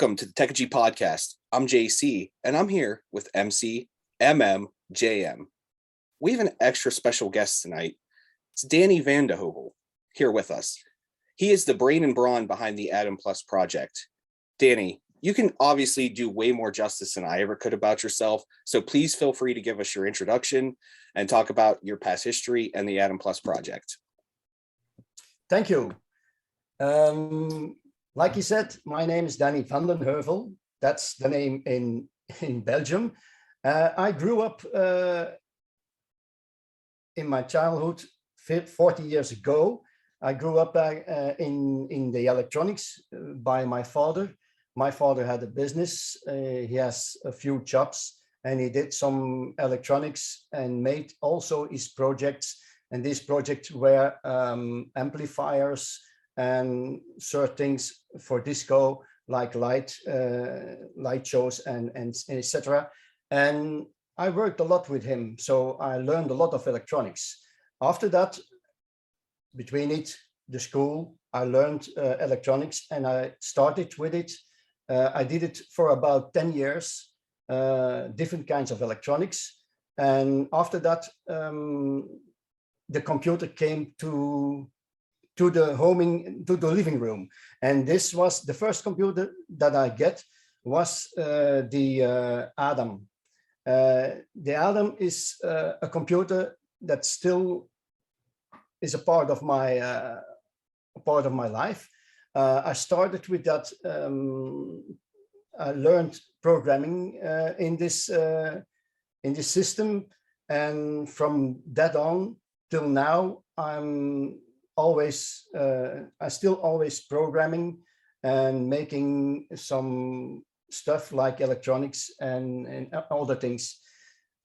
Welcome to the Techegy podcast. I'm JC, and I'm here with MC, MM, JM. We have an extra special guest tonight. It's Danny Van Den Heuvel here with us. He is the brain and brawn behind the Atom Plus project. Danny, you can obviously do way more justice than I ever could about yourself, so please feel free to give us your introduction and talk about your past history and the Atom Plus project. Thank you. Like you said, my name is Danny Van Den Heuvel. That's the name in Belgium. I grew up in my childhood 40 years ago. I grew up in the electronics by my father. My father had a business. He has a few jobs and he did some electronics and made also his projects. And these projects were amplifiers and certain things for disco, like light shows and etc. And I worked a lot with him, so I learned a lot of electronics. After that, between it, the school, I learned electronics and I started with it. I did it for about 10 years, different kinds of electronics. And after that, the computer came to the living room, and this was the first computer that I get was the Atom. The Atom is a computer that still is a part of my life. I started with that. I learned programming in this system, and from that on till now, I still always programming and making some stuff like electronics and other things.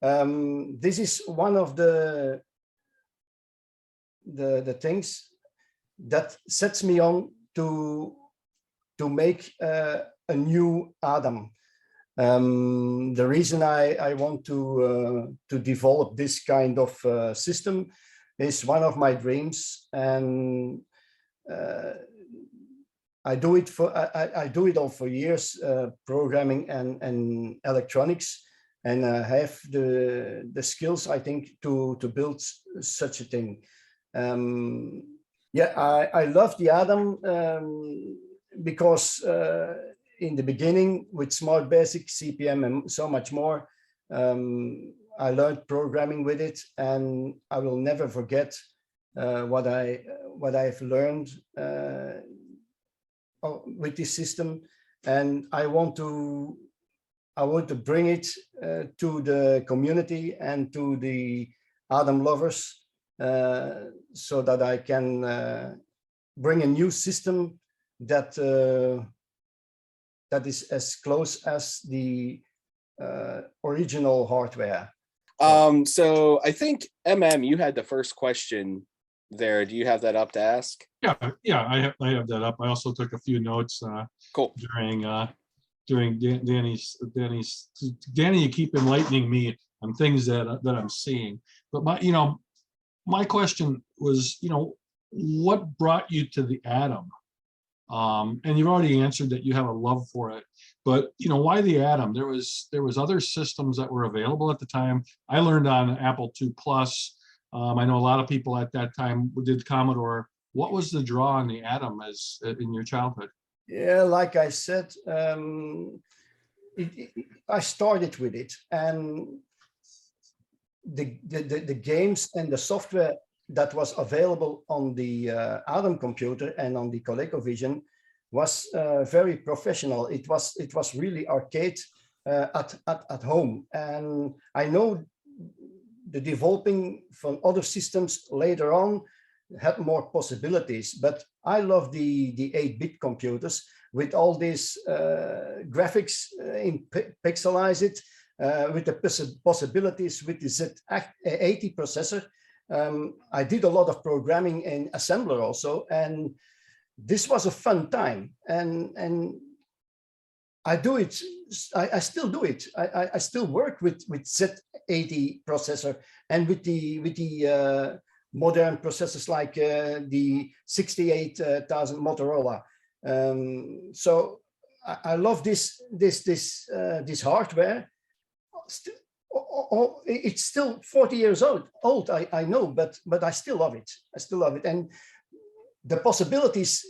This is one of the things that sets me on to make a new Atom. The reason I want to develop this kind of system is one of my dreams, and I do it all for years, programming and electronics, and I have the skills, I think, to build such a thing. Yeah, I love the Atom because in the beginning with Smart Basic, CPM, and so much more, I learned programming with it, and I will never forget what I've learned with this system, and I want to bring it to the community and to the Atom lovers, so that I can bring a new system that is as close as the original hardware. So I think MM, you had the first question there. Do you have that up to ask? Yeah, I have that up. I also took a few notes cool. during Danny's. Danny, you keep enlightening me on things that I'm seeing. But my question was, what brought you to the Atom? And you've already answered that you have a love for it, but why the Atom? There was other systems that were available at the time. I learned on Apple II Plus. I know a lot of people at that time did Commodore. What was the draw on the Atom as in your childhood? Yeah, like I said, I started with it, and the games and the software that was available on the Atom computer and on the ColecoVision was very professional. It was really arcade at home, and I know the developing from other systems later on had more possibilities, but I love the 8-bit computers with all these graphics in pixelize it, with the possibilities with the Z80 processor. I did a lot of programming in assembler also, and this was a fun time, and I do it. I still do it. I still work with Z80 processor and with the modern processors like the 68,000 Motorola. So I love this hardware. It's still 40 years old. I know, but I still love it. I still love it. And the possibilities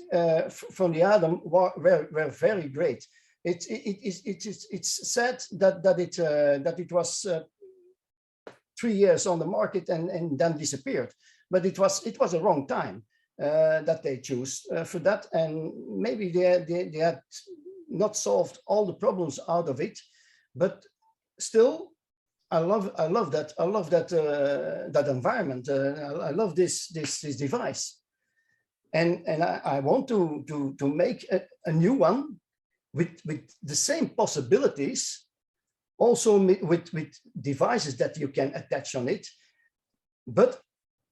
from the Adam were very great. It's sad that it was 3 years on the market and then disappeared. But it was a wrong time that they chose for that, and maybe they had not solved all the problems out of it. But still, I love that. I love that environment. I love this device, and I want to make a new one with the same possibilities, also with devices that you can attach on it. But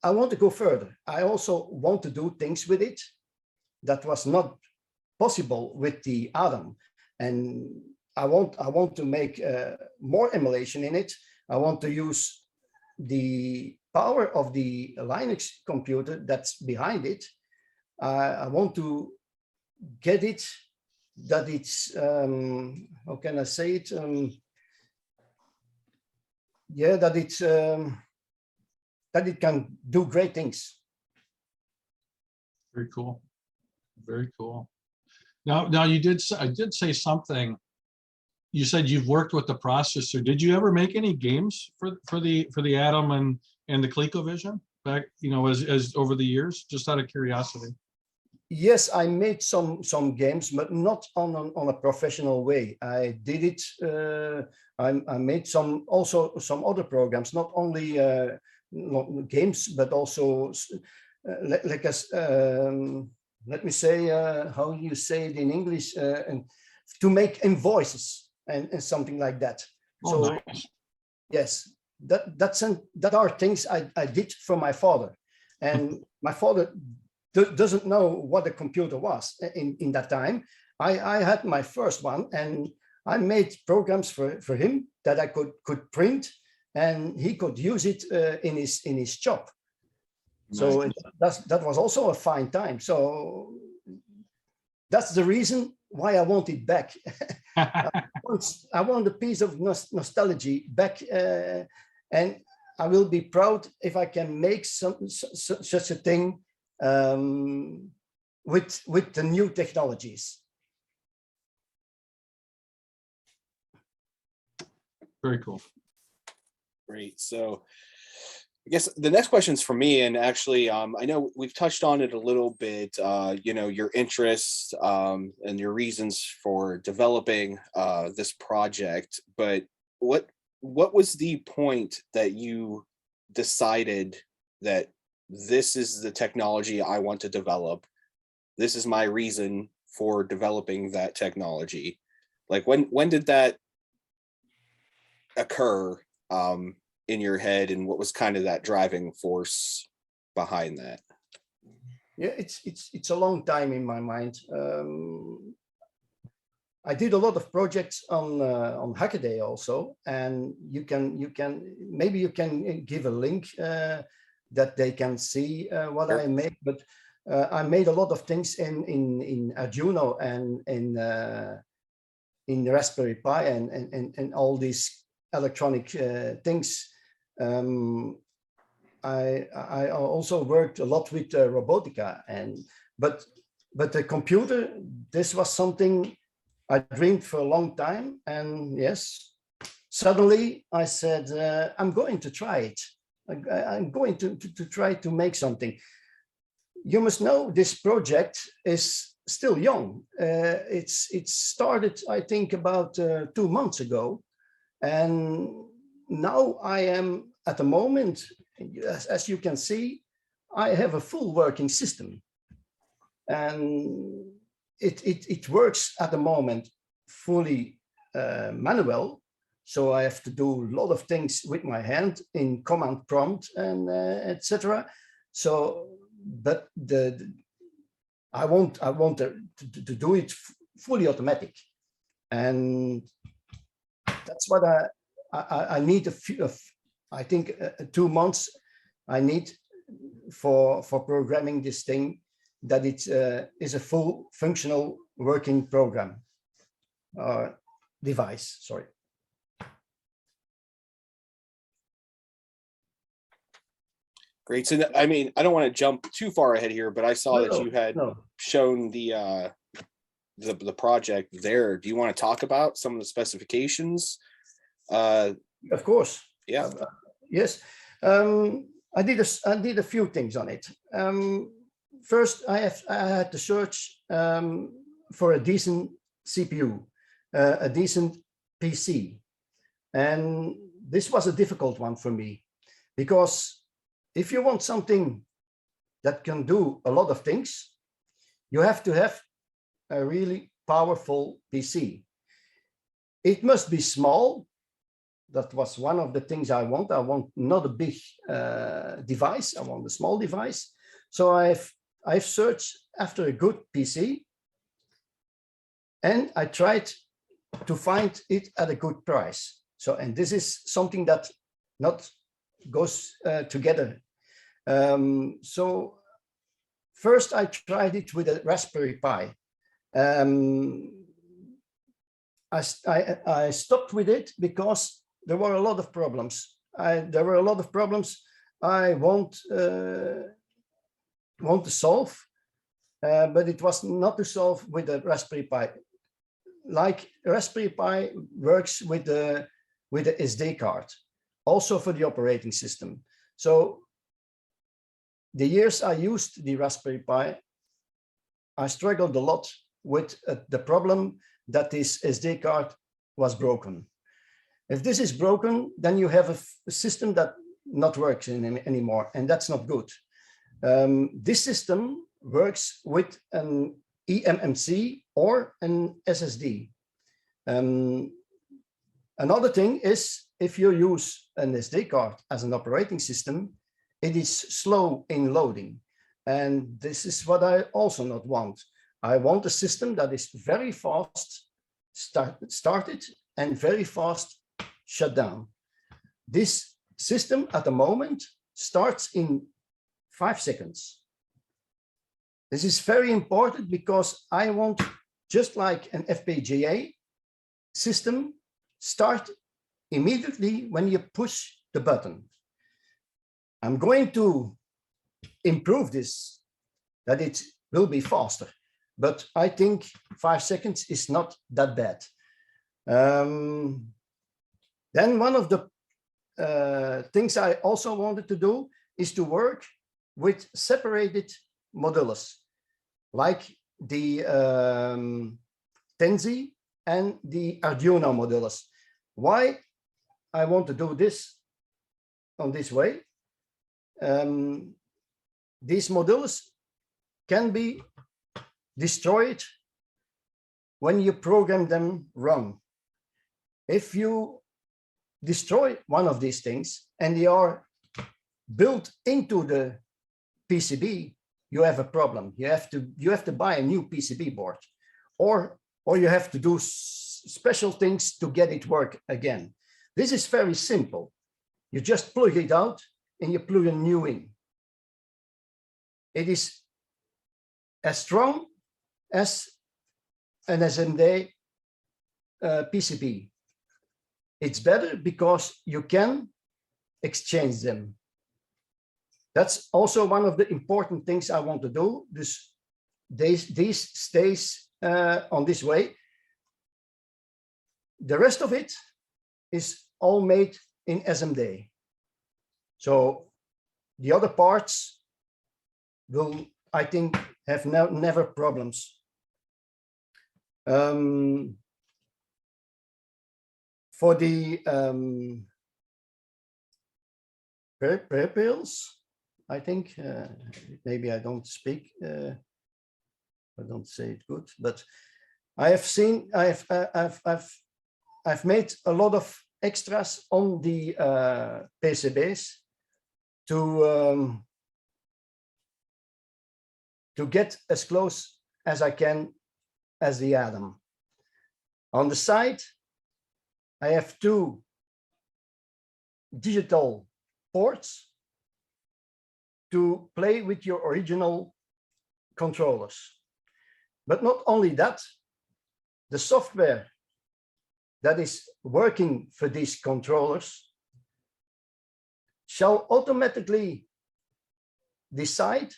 I want to go further. I also want to do things with it that was not possible with the Adam, and I want to make more emulation in it. I want to use the power of the Linux computer that's behind it. I want to get it that it's how can I say it? Yeah, that it's that it can do great things. Very cool. Very cool. Now I did say something. You said you've worked with the processor. Did you ever make any games for the Atom and the ColecoVision back, as over the years? Just out of curiosity. Yes, I made some games, but not on a professional way. I did it. I made some other programs, not only games, but also like as let me say how you say it in English, and to make invoices and something like that. Oh, so nice. Yes, that are things I did for my father, and my father doesn't know what a computer was in that time. I had my first one, and I made programs for him that I could print, and he could use it in his job. Nice. So that was also a fine time. So that's the reason why I want it back. I want a piece of nostalgia back, and I will be proud if I can make such a thing with the new technologies. Very cool. Great. So I guess the next question is for me, and actually, I know we've touched on it a little bit. Your interests and your reasons for developing this project. But what was the point that you decided that this is the technology I want to develop? This is my reason for developing that technology. Like when did that occur in your head, and what was kind of that driving force behind that? Yeah, it's a long time in my mind. I did a lot of projects on Hackaday also, and maybe you can give a link that they can see what Sure. I made. But I made a lot of things in Arduino and in the Raspberry Pi and all these electronic things. I also worked a lot with robotica, but the computer, this was something I dreamed for a long time. And yes, suddenly I said, I'm going to try it. I'm going to try to make something. You must know this project is still young. It started, I think, about 2 months ago. And now I am at the moment, as you can see, I have a full working system. And it works at the moment fully manual. So I have to do a lot of things with my hand in command prompt and etc. So, but I want to do it fully automatic, and that's what I need I think 2 months I need for programming this thing, that it is a full functional working program. device. Sorry. Great. So, I mean, I don't want to jump too far ahead here, but I saw that No, you had no. shown the project there. Do you want to talk about some of the specifications? Of course. Yeah. Yes. I did a few things on it. First, I had to search for a decent CPU, a decent PC, and this was a difficult one for me, because if you want something that can do a lot of things, you have to have a really powerful PC. It must be small. That was one of the things I want. I want not a big device. I want a small device. So I've searched after a good PC, and I tried to find it at a good price. So, and this is something that not goes together. So first I tried it with a Raspberry Pi. I stopped with it because there were a lot of problems. There were a lot of problems I want to solve, but it was not to solve with a Raspberry Pi. Like Raspberry Pi works with the SD card, also for the operating system. So the years I used the Raspberry Pi, I struggled a lot with the problem that this SD card was broken. If this is broken, then you have a system that not works anymore, and that's not good. This system works with an eMMC or an SSD. Another thing is, if you use an SD card as an operating system, it is slow in loading. And this is what I also not want. I want a system that is very fast started and very fast shut down. This system at the moment starts in 5 seconds. This is very important because I want, just like an FPGA system, start immediately when you push the button. I'm going to improve this, that it will be faster, but I think 5 seconds is not that bad. Then one of the things I also wanted to do is to work with separated modules, like the Techegy and the Arduino modules. Why I want to do this on this way? These modules can be destroyed when you program them wrong. If you destroy one of these things and they are built into the PCB, you have a problem. You have to buy a new PCB board, or you have to do special things to get it work again. This is very simple. You just plug it out and you plug a new in. It is as strong as an SMD PCB. It's better because you can exchange them. That's also one of the important things I want to do. This stays on this way. The rest of it is all made in SMD. So the other parts will, I think, have never problems. For the peripherals, I think maybe I don't speak, I don't say it good, but I have seen, I've made a lot of extras on the PCBs to get as close as I can as the atom. On the side, I have 2 digital ports to play with your original controllers. But not only that, the software that is working for these controllers shall automatically decide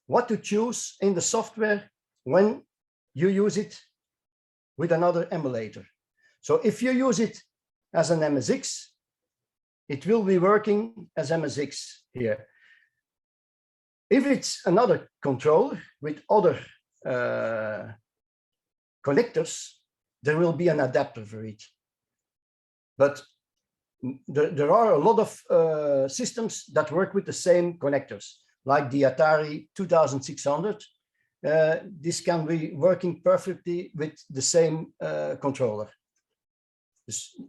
what to choose in the software when you use it with another emulator. So if you use it as an MSX, it will be working as MSX here. If it's another controller with other connectors, there will be an adapter for it. But there are a lot of systems that work with the same connectors, like the Atari 2600. This can be working perfectly with the same controller.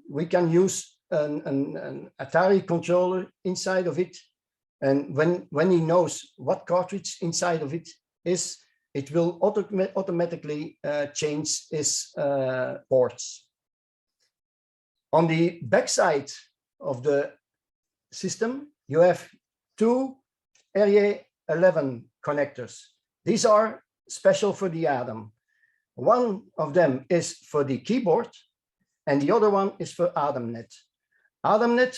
We can use an Atari controller inside of it, and when he knows what cartridge inside of it is, it will automatically change its ports. On the backside of the system, you have two Area 11 connectors. These are special for the Adam. One of them is for the keyboard, and the other one is for AdamNet. AdamNet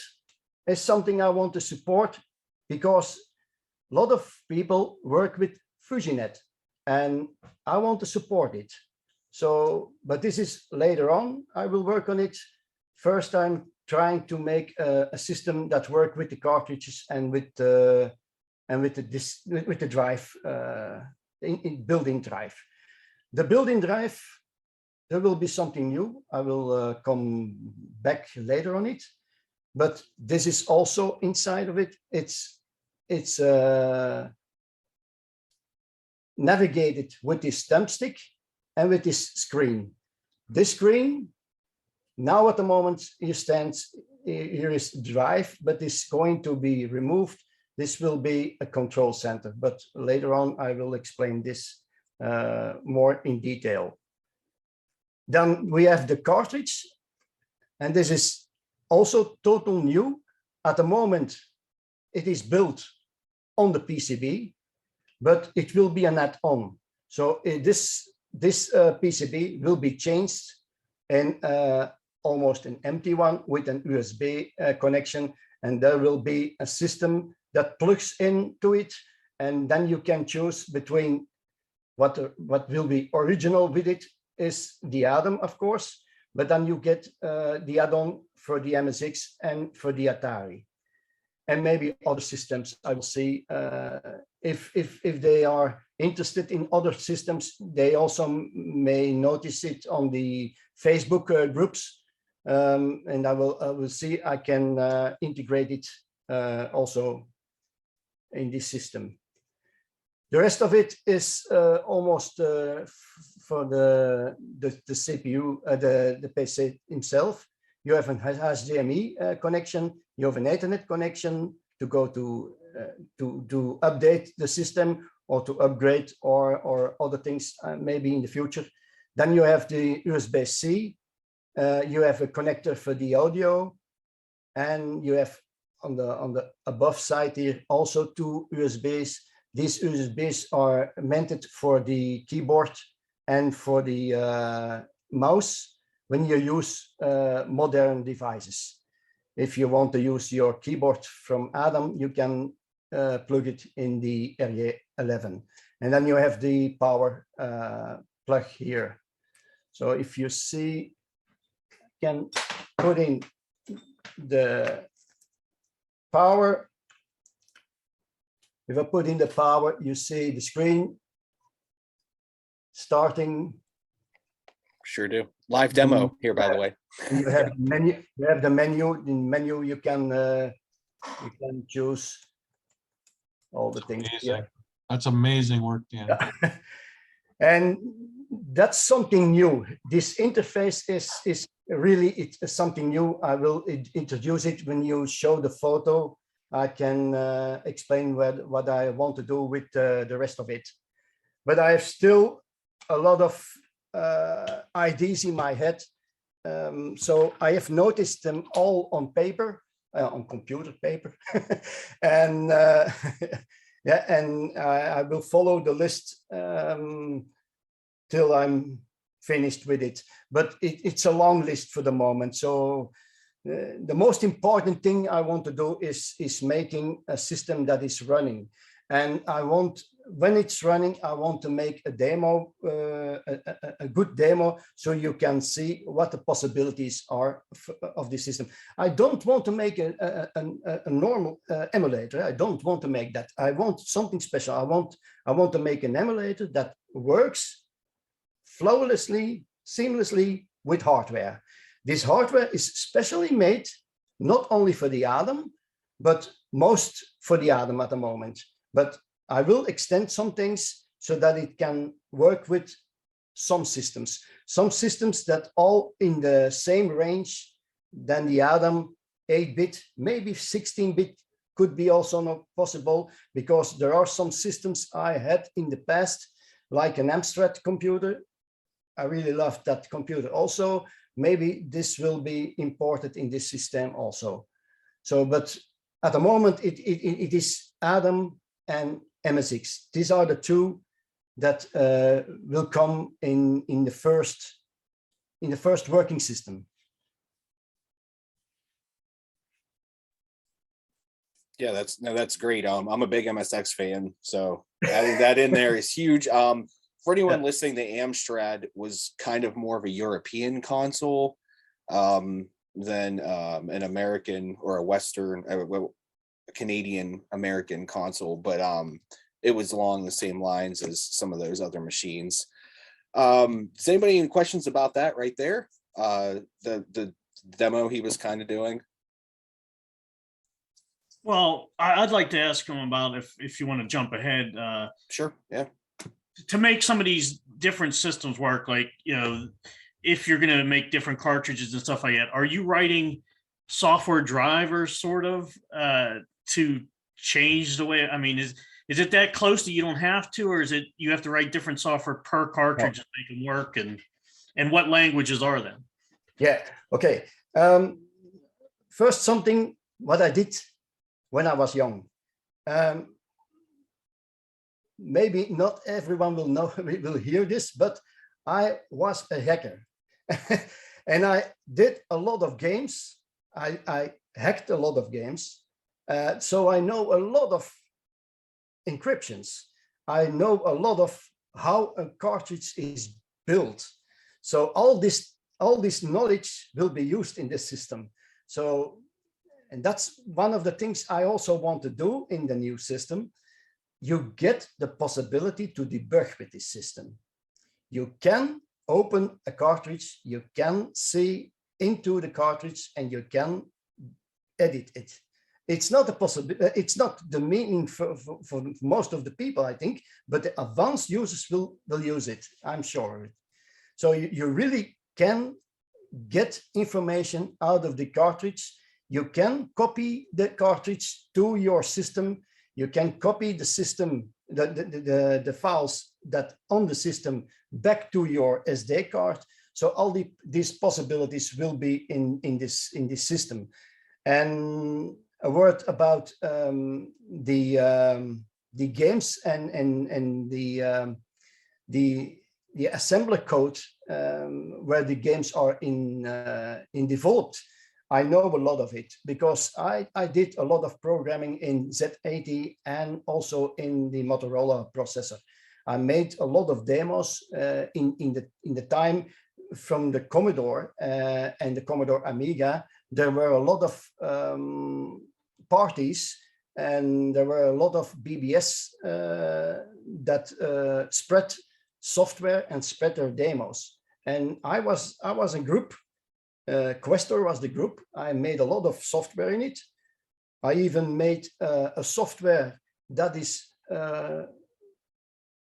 is something I want to support because a lot of people work with FujiNet, and I want to support it. So, but this is later on. I will work on it. First, I'm trying to make a system that works with the cartridges and with the drive, in built-in drive. The built-in drive, there will be something new. I will come back later on it, but this is also inside of it. It's navigated with this thumbstick and with this screen. This screen, now at the moment, here is drive, but it's going to be removed. This will be a control center, but later on I will explain this more in detail. Then we have the cartridge, and this is also total new. At the moment, it is built on the PCB, but it will be an add-on. So this PCB will be changed and almost an empty one with an USB connection, and there will be a system that plugs into it, and then you can choose between what will be original with it is the Adam, of course, but then you get the add-on for the MSX and for the Atari, and maybe other systems. I will see if they are interested in other systems. They also may notice it on the Facebook groups, and I will see I can integrate it also in this system. The rest of it is almost for the CPU, the PC himself. You have an HDMI connection, you have an Ethernet connection to go to update the system or to upgrade or other things maybe in the future. Then you have the USB-C, you have a connector for the audio, and you have on the above side here also two USBs. These USBs are meant for the keyboard and for the mouse when you use modern devices. If you want to use your keyboard from Adam, you can plug it in the Area 11. And then you have the power plug here. So if you see, you can put in the power. If I put in the power, you see the screen starting. Sure do. Live demo here, by the way. You have the menu. You have the menu. In menu, you can choose all the things. Amazing. That's amazing work, Dan. Yeah. And that's something new. This interface is really something new. I will introduce it when you show the photo. I can explain what I want to do with the rest of it. But I have still a lot of ideas in my head. So I have noticed them all on paper, on computer paper. And yeah, and I will follow the list till I'm finished with it, but it's a long list for the moment. So the most important thing I want to do is making a system that is running. And I want, when it's running, I want to make a demo, a good demo, so you can see what the possibilities are of the system. I don't want to make a normal emulator. I don't want to make that. I want something special. I want to make an emulator that works flawlessly, seamlessly with hardware. This hardware is specially made not only for the Adam, but most for the Adam at the moment. But I will extend some things so that it can work with some systems that all in the same range than the Adam 8-bit, maybe 16-bit could be also not possible, because there are some systems I had in the past, like an Amstrad computer. I really loved that computer also. Maybe this will be imported in this system also. So, but at the moment, it is Adam and MSX. These are the two that will come in the first working system. Yeah, that's great. I'm a big MSX fan, so adding that in there is huge. For anyone listening, the Amstrad was kind of more of a European console than an American or a Western, a Canadian American console, but it was along the same lines as some of those other machines. Does anybody have any questions about that right there? The demo he was kind of doing. Well, I'd like to ask him about, if you want to jump ahead. Sure, yeah. To make some of these different systems work, like, you know, if you're going to make different cartridges and stuff like that, are you writing software drivers sort of to change the way? I mean, is it that close that you don't have to, or is it you have to write different software per cartridge to make them work? And what languages are them? Yeah. Okay. First, something what I did when I was young. Maybe not everyone will know, will hear this, but I was a hacker. And I did a lot of games. I hacked a lot of games. So I know a lot of encryptions. I know a lot of how a cartridge is built. So all this knowledge will be used in this system. So, and that's one of the things I also want to do in the new system. You get the possibility to debug with this system. You can open a cartridge, you can see into the cartridge, and you can edit it. It's not a possibility. It's not the meaning for most of the people, I think, but the advanced users will use it, I'm sure. So you really can get information out of the cartridge. You can copy the cartridge to your system. You can copy the system, the files that on the system back to your SD card. So all these possibilities will be in this system. And a word about the games and the assembler code where the games are in developed. I know a lot of it because I did a lot of programming in Z80 and also in the Motorola processor. I made a lot of demos in the time from the Commodore and the Commodore Amiga. There were a lot of parties, and there were a lot of BBS that spread software and spread their demos. And I was a group. Questor was the group. I made a lot of software in it. I even made a software that is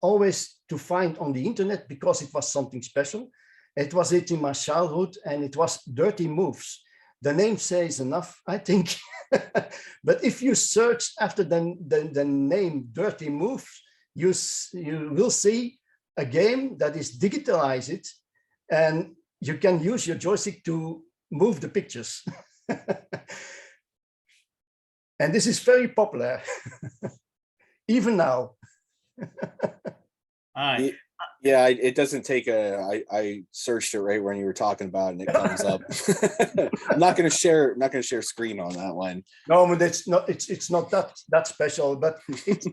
always to find on the internet because it was something special. It was it in my childhood, and it was Dirty Moves. The name says enough, I think. But if you search after the name Dirty Moves, you will see a game that is digitalized, and you can use your joystick to move the pictures. And this is very popular, even now. Yeah, it doesn't take I searched it right when you were talking about it and it comes up. I'm not going to share, screen on that one. No, but it's not that special, but it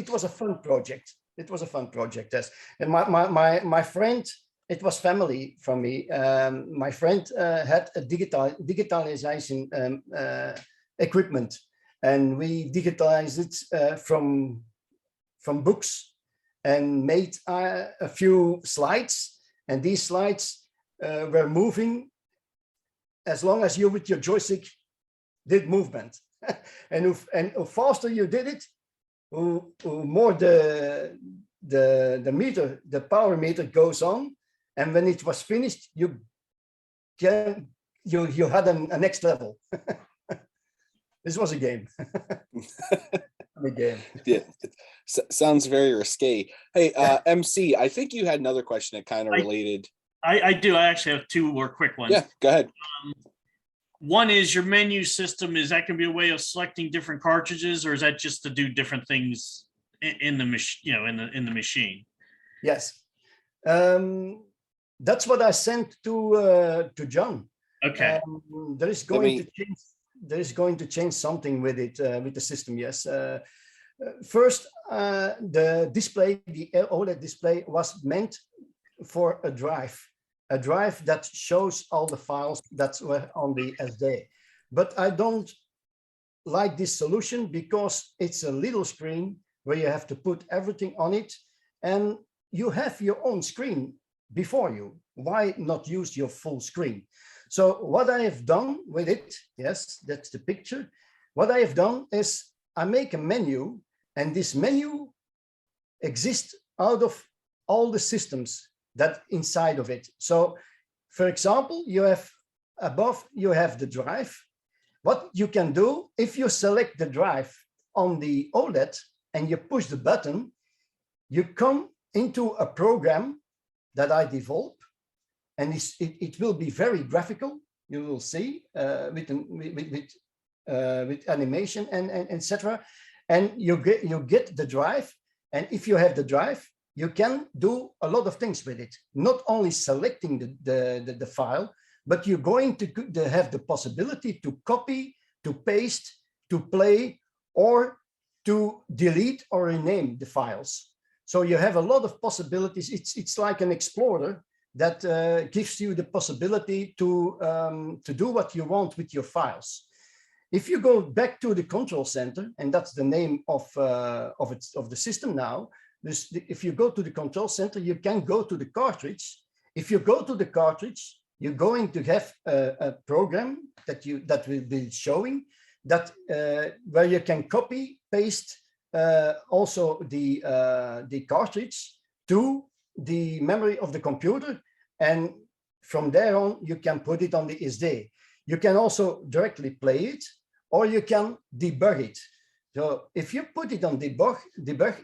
was a fun project. It was a fun project, yes. And my friend, it was family from me. My friend had a digitalization equipment, and we digitalized it from books and made a few slides, and these slides were moving as long as you with your joystick did movement. and the faster you did it, more the power meter goes on, and when it was finished, you had a next level. This was a game. A game. Yeah, sounds very risque. Hey, MC, I think you had another question that kind of related. I do. I actually have two more quick ones. Yeah, go ahead. One is your menu system. Is that going to be a way of selecting different cartridges, or is that just to do different things in the machine? In the machine. Yes, that's what I sent to John. Okay. There is going to change something with it with the system. Yes. First, the display, the OLED display, was meant for a drive that shows all the files that were on the SD. But I don't like this solution because it's a little screen where you have to put everything on it, and you have your own screen before you. Why not use your full screen? So what I have done with it, yes, that's the picture. What I have done is I make a menu, and this menu exists out of all the systems that inside of it. So for example, you have above, you have the drive. What you can do, if you select the drive on the OLED and you push the button, you come into a program that I develop, and it will be very graphical. You will see with animation and etc. And you get the drive, and if you have the drive, you can do a lot of things with it. Not only selecting the file, but you're going to have the possibility to copy, to paste, to play, or to delete or rename the files. So you have a lot of possibilities. It's like an explorer that gives you the possibility to do what you want with your files. If you go back to the control center, and that's the name of the system now, if you go to the control center, you can go to the cartridge. If you go to the cartridge, you're going to have a program that will be showing that where you can copy, paste also the cartridge to the memory of the computer, and from there on you can put it on the SD. You can also directly play it, or you can debug it. So if you put it on debug,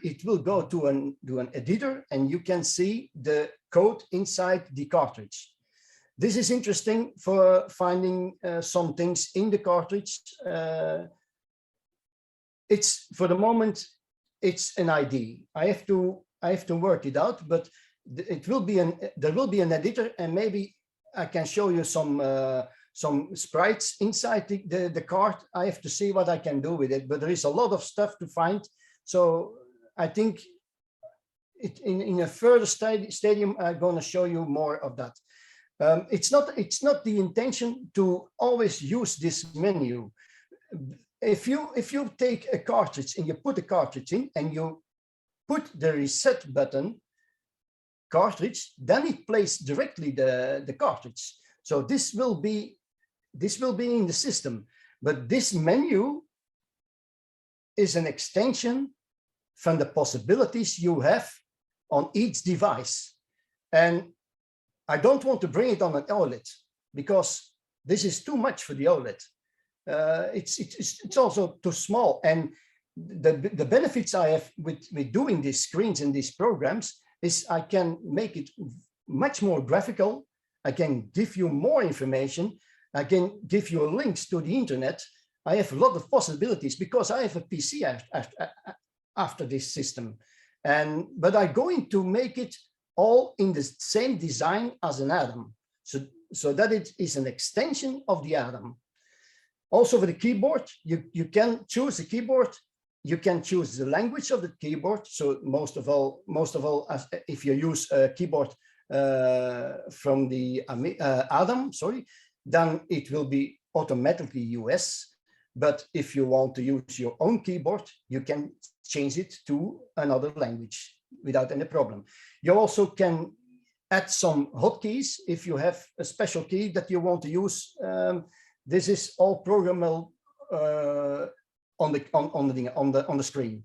it will go to an editor, and you can see the code inside the cartridge. This is interesting for finding some things in the cartridge. It's for the moment, it's an ID. I have to work it out, but it will be there will be an editor, and maybe I can show you some sprites inside the card. I have to see what I can do with it, but there is a lot of stuff to find. So I think in a further stadium, I'm going to show you more of that. It's not the intention to always use this menu. If you take a cartridge and you put a cartridge in and you put the reset button cartridge, then it plays directly the cartridge. So this will be in the system, but this menu is an extension from the possibilities you have on each device. And I don't want to bring it on an OLED because this is too much for the OLED. It's also too small. And the benefits I have with doing these screens and these programs is I can make it much more graphical. I can give you more information. I can give you links to the internet. I have a lot of possibilities because I have a PC after this system. But I'm going to make it all in the same design as an atom. So that it is an extension of the atom. Also for the keyboard, you can choose the keyboard. You can choose the language of the keyboard. So most of all, if you use a keyboard from the Atom, then it will be automatically US. But if you want to use your own keyboard, you can change it to another language without any problem. You also can add some hotkeys if you have a special key that you want to use. This is all programmable on the screen.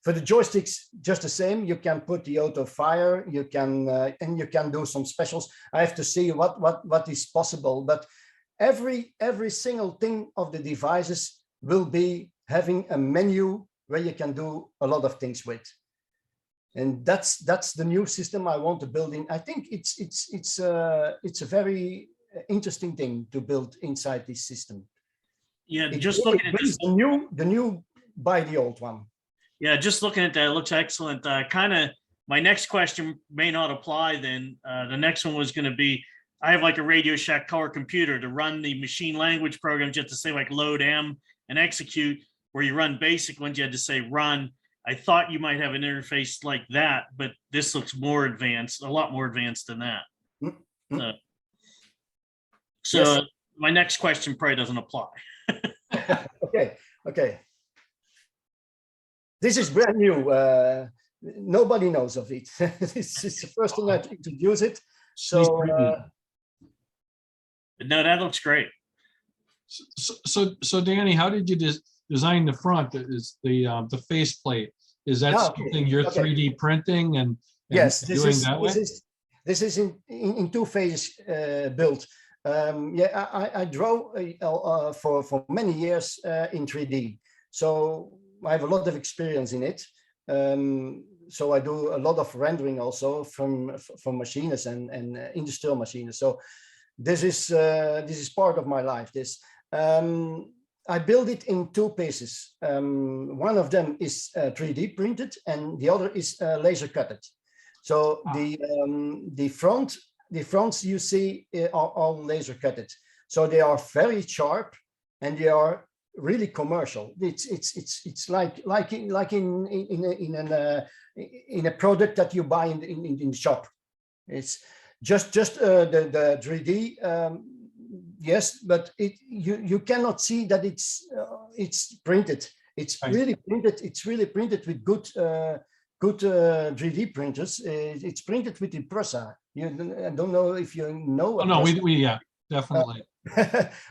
For the joysticks, just the same. You can put the auto fire. You can and you can do some specials. I have to see what is possible, but every single thing of the devices will be having a menu where you can do a lot of things with. And that's the new system I want to build in. I think it's a very interesting thing to build inside this system. Yeah, It just really looking at brings this, the new by the old one. yeah, just looking at that, it looks excellent. Kind of, my next question may not apply then. The next one was going to be, I have like a Radio Shack color computer to run the machine language program, just to say like load M and execute, where you run basic ones, you had to say run. I thought you might have an interface like that, but this looks more advanced, a lot more advanced than that. Mm-hmm. So Yes. My next question probably doesn't apply. Okay. This is brand new. Nobody knows of it. This is the first thing I introduce it. So No, that looks great. So Danny, how did you design the front? Is the faceplate? Is that something you're 3D printing and yes, doing that way? This is in two phases built. I draw for many years in 3D, so I have a lot of experience in it. So I do a lot of rendering also from machinists and industrial machinists. So this is part of my life. I build it in two pieces. One of them is 3D printed, and the other is laser cutted. So the fronts you see are all laser cutted. So they are very sharp, and they are really commercial. It's like in a product that you buy in the shop. It's just the 3D. Yes, but you cannot see that it's printed. It's really printed. It's really printed with good 3D printers. It's printed with Impressa. I don't know if you know. Oh no, we yeah, definitely.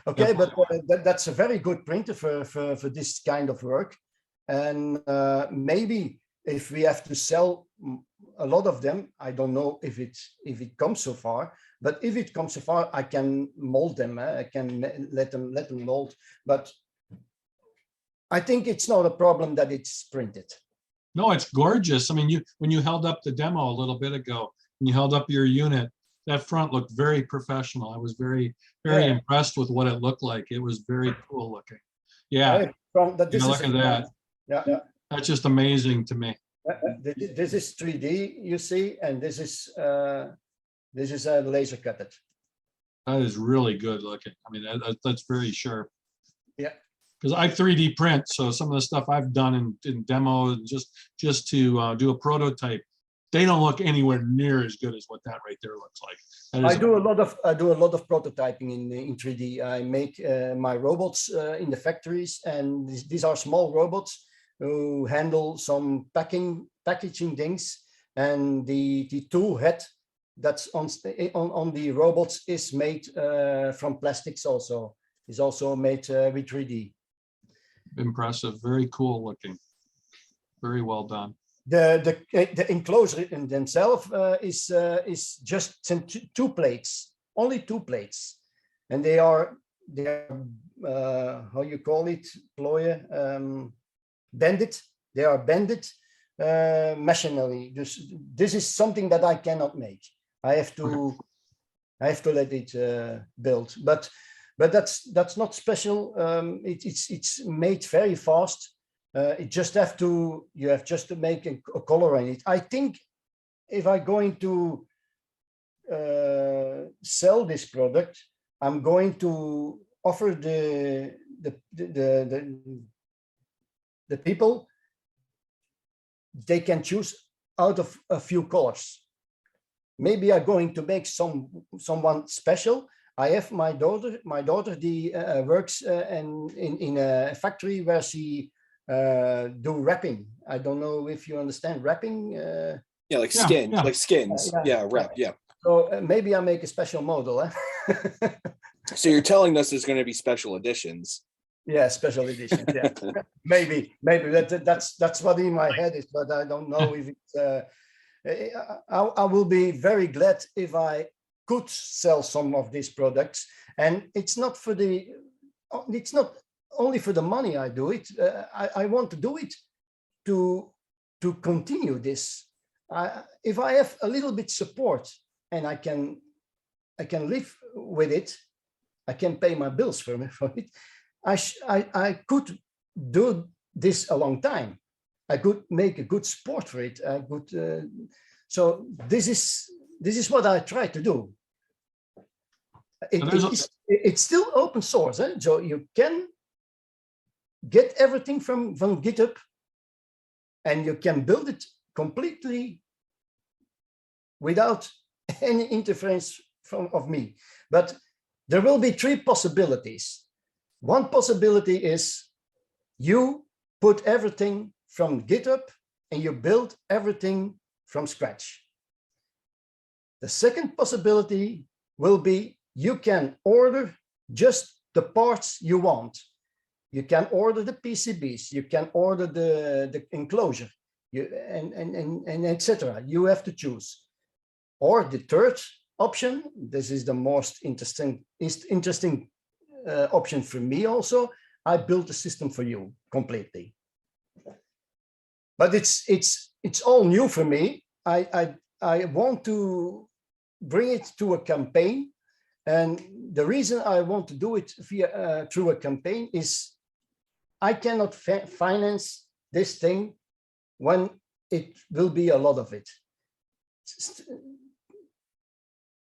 Okay, but that's a very good printer for this kind of work. And maybe if we have to sell a lot of them, I don't know if it comes so far. But if it comes so far, I can mold them. I can let them mold. But I think it's not a problem that it's printed. No, it's gorgeous. I mean, when you held up the demo a little bit ago, and you held up your unit, that front looked very professional. I was very impressed with what it looked like. It was very cool looking. Yeah, look at that. Yeah, that's just amazing to me. This is 3D, you see, and this is a laser cutted. That is really good looking. I mean, that's very sharp. Yeah. Because I 3D print, so some of the stuff I've done in demo just to do a prototype, they don't look anywhere near as good as what that right there looks like. I do a lot of prototyping in 3D. I make my robots in the factories, and these are small robots who handle some packaging things, and the tool head that's on the robots is made from plastics. Also is also made with 3D. Impressive, very cool looking, very well done. The enclosure in themselves is just two plates, only two plates, and they are how you call it, plooien, bended. They are bended machinally. This is something that I cannot make. I have to let it build, but that's not special. It's made very fast. You have just to make a color in it. I think if I'm going to sell this product, I'm going to offer the people, they can choose out of a few colors. Maybe I'm going to make someone special. I have my daughter. My daughter, die works in a factory where she do wrapping. I don't know if you understand wrapping. Yeah, like Yeah, skin, yeah. like skins. Yeah, wrap. Yeah. So maybe I make a special model. So you're telling us there's going to be special editions. Yeah, special edition. Yeah, maybe that's what in my head is, but I don't know if it's. I will be very glad if I could sell some of these products, and it's not only for the money I do it. I want to do it to continue this. If I have a little bit support and I can live with it, I can pay my bills for it. I could do this a long time. I could make a good sport for it. I could. So this is what I try to do. It's still open source, so you can get everything from GitHub, and you can build it completely without any interference of me. But there will be three possibilities. One possibility is you put everything from GitHub and you build everything from scratch. The second possibility will be you can order just the parts you want. You can order the PCBs, you can order the enclosure, and etc. You have to choose. Or the third option, this is the most interesting option for me also, I built the system for you completely. But it's all new for me. I want to bring it to a campaign, and the reason I want to do it via through a campaign is I cannot finance this thing when it will be a lot of it.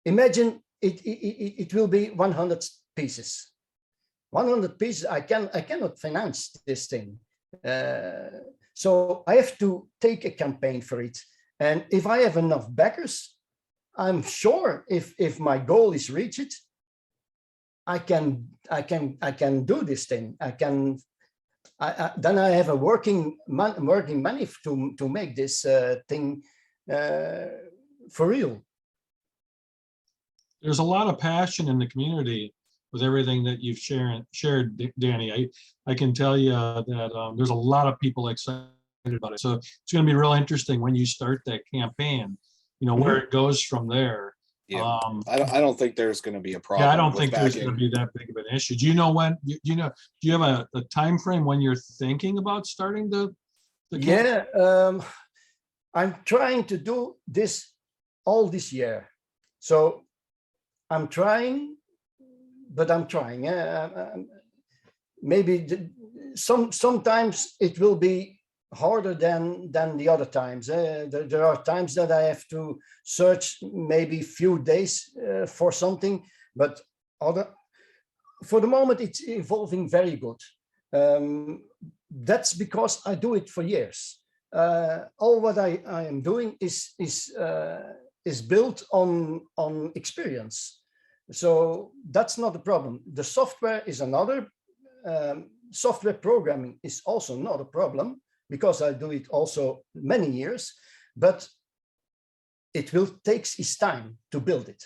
Imagine it will be 100 pieces. 100 pieces, I cannot finance this thing. So I have to take a campaign for it. And if I have enough backers, I'm sure if my goal is reached, I can do this thing. Then I have a working money to make this thing for real. There's a lot of passion in the community with everything that you've shared, Danny. I can tell you that there's a lot of people excited about it. So it's going to be real interesting when you start that campaign, where it goes from there. Yeah, I don't think there's going to be a problem. Yeah, I don't think there's going to be that big of an issue. Do you know when? Do you have a time frame when you're thinking about starting the campaign? Yeah, I'm trying to do this all this year. So I'm trying, but I'm trying. Maybe sometimes it will be harder than the other times. There are times that I have to search maybe few days for something, but for the moment it's evolving very good. That's because I do it for years. All what I am doing is built on experience. So that's not a problem. The software is another. Software programming is also not a problem because I do it also many years, but it will take its time to build it.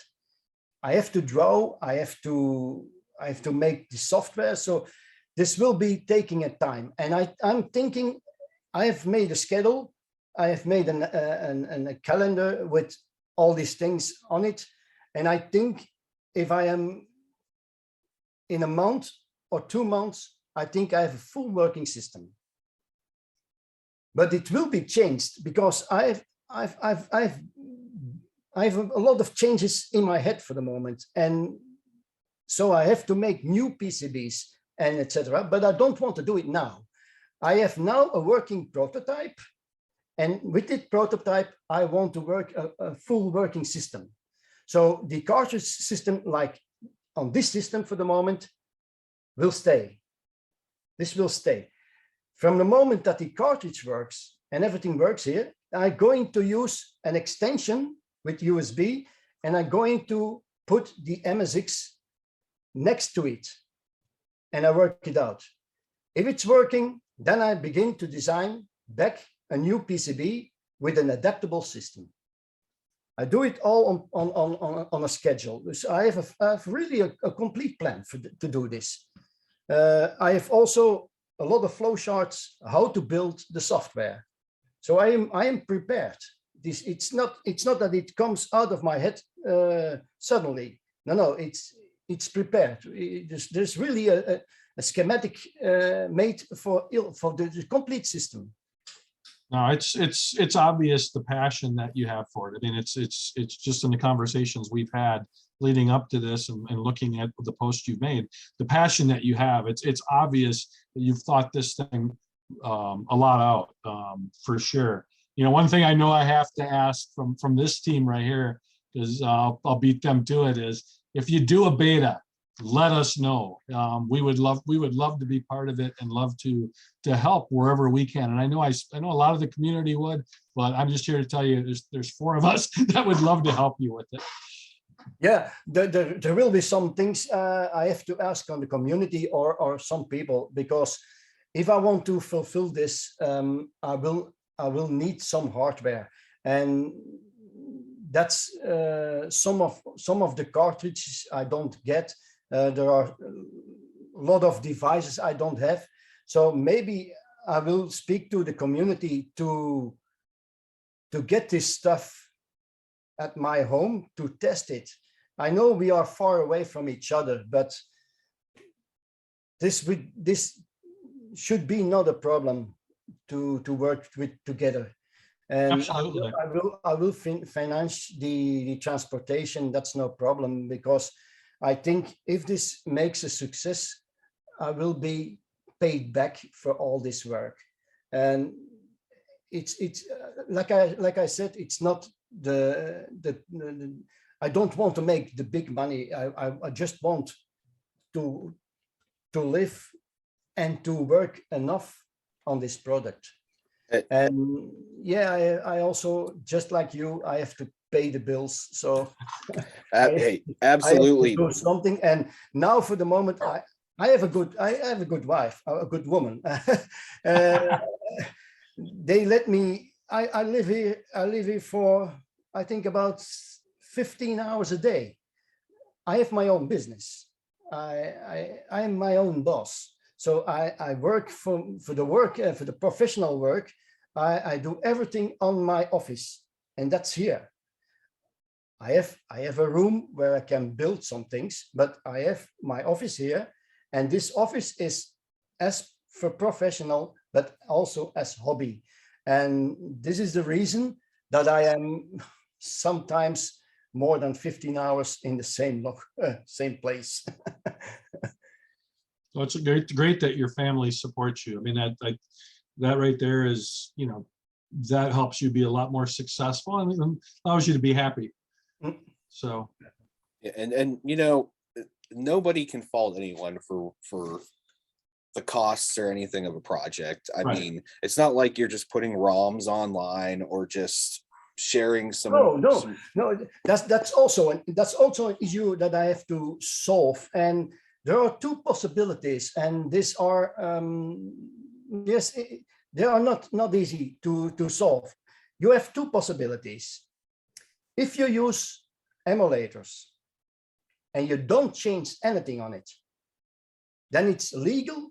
I have to draw, I have to make the software. So this will be taking a time. And I'm thinking, I have made a schedule. I have made a calendar with all these things on it. And I think if I am in a month or 2 months, I think I have a full working system. But it will be changed because I have a lot of changes in my head for the moment. And so I have to make new PCBs and etc. But I don't want to do it now. I have now a working prototype, And with this prototype, I want to work a full working system. So the cartridge system, like on this system for the moment, will stay. This will stay. From the moment that the cartridge works and everything works here, I'm going to use an extension with USB, and I'm going to put the MSX next to it, and I work it out. If it's working, then I begin to design back a new PCB with an adaptable system. I do it all on a schedule. So I have really a complete plan to do this. I have also a lot of flowcharts how to build the software. So I am prepared. It's not that it comes out of my head suddenly. No, it's prepared. There's really a schematic made for the complete system. No, it's obvious the passion that you have for it. I mean, it's just in the conversations we've had leading up to this and looking at the post you've made, the passion that you have. It's obvious that you've thought this thing a lot out, for sure. You know, one thing I know I have to ask from this team right here, because I'll beat them to it, is if you do a beta, let us know. We would love to be part of it and love to help wherever we can. And I know a lot of the community would, but I'm just here to tell you there's 4 of us that would love to help you with it. Yeah, there will be some things I have to ask on the community or some people, because if I want to fulfill this, I will need some hardware, and that's some of the cartridges I don't get. There are a lot of devices I don't have, so maybe I will speak to the community to get this stuff at my home to test it. I know we are far away from each other, but this should be not a problem to work with together. And Absolutely. I will finance the transportation. That's no problem, because I think if this makes a success, I will be paid back for all this work. And it's like I said, it's not I don't want to make the big money. I just want to live and to work enough on this product. And yeah, I also, just like you, I have to pay the bills. So Hey, absolutely. I have to do something. And now for the moment, I have a good wife, a good woman. They let me, I live here for, I think, about 15 hours a day. I have my own business. I am my own boss. So I work for the work, for the professional work. I do everything on my office, and that's here. I have a room where I can build some things, but I have my office here, and this office is as for professional, but also as hobby. And this is the reason that I am sometimes more than 15 hours in the same place. Well, it's great that your family supports you. I mean, that right there is, you know, that helps you be a lot more successful and allows you to be happy. So, and you know, nobody can fault anyone for the costs or anything of a project. I mean, it's not like you're just putting ROMs online or just sharing some. No. That's also an issue that I have to solve. And there are 2 possibilities, and these are yes, they are not easy to solve. You have 2 possibilities. If you use emulators and you don't change anything on it, then it's legal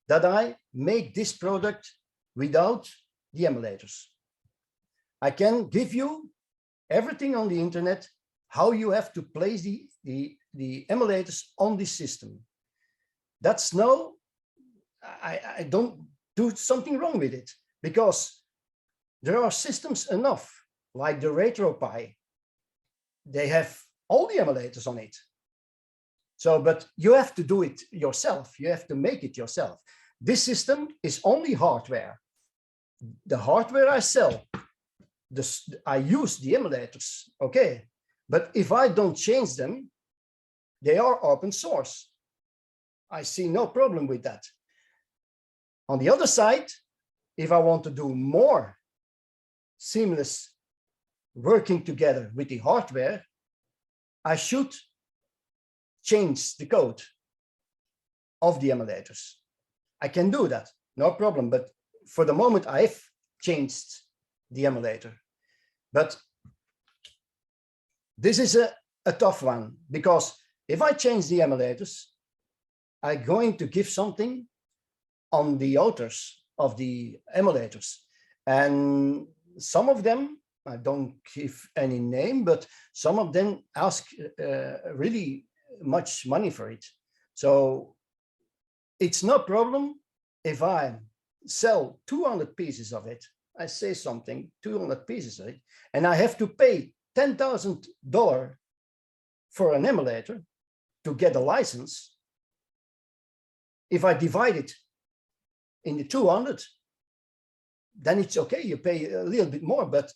that I make this product without the emulators. I can give you everything on the internet, how you have to place the emulators on this system. That's no, I don't do something wrong with it, because there are systems enough, like the RetroPie. They have all the emulators on it. So, but you have to do it yourself. You have to make it yourself. This system is only hardware. the hardware I sell, I use the emulators, okay. But if I don't change them, they are open source. I see no problem with that. On the other side, if I want to do more seamless working together with the hardware, I should change the code of the emulators. I can do that, no problem. But for the moment, I've changed the emulator. But this is a tough one, because if I change the emulators, I'm going to give something on the authors of the emulators. And some of them, I don't give any name, but some of them ask really much money for it. So it's no problem if I sell 200 pieces of it. I say something, 200 pieces of it, and I have to pay $10,000 for an emulator to get a license. If I divide it in the 200, then it's okay, you pay a little bit more, but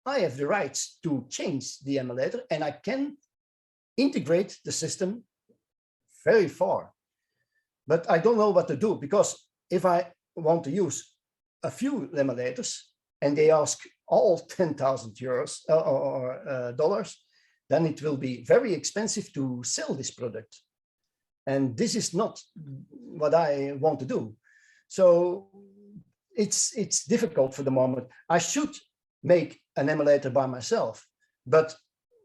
I have the rights to change the emulator, and I can integrate the system very far. But I don't know what to do, because if I want to use a few emulators and they ask all 10,000 euros or dollars, then it will be very expensive to sell this product. And this is not what I want to do. So it's difficult for the moment. I should make an emulator by myself, but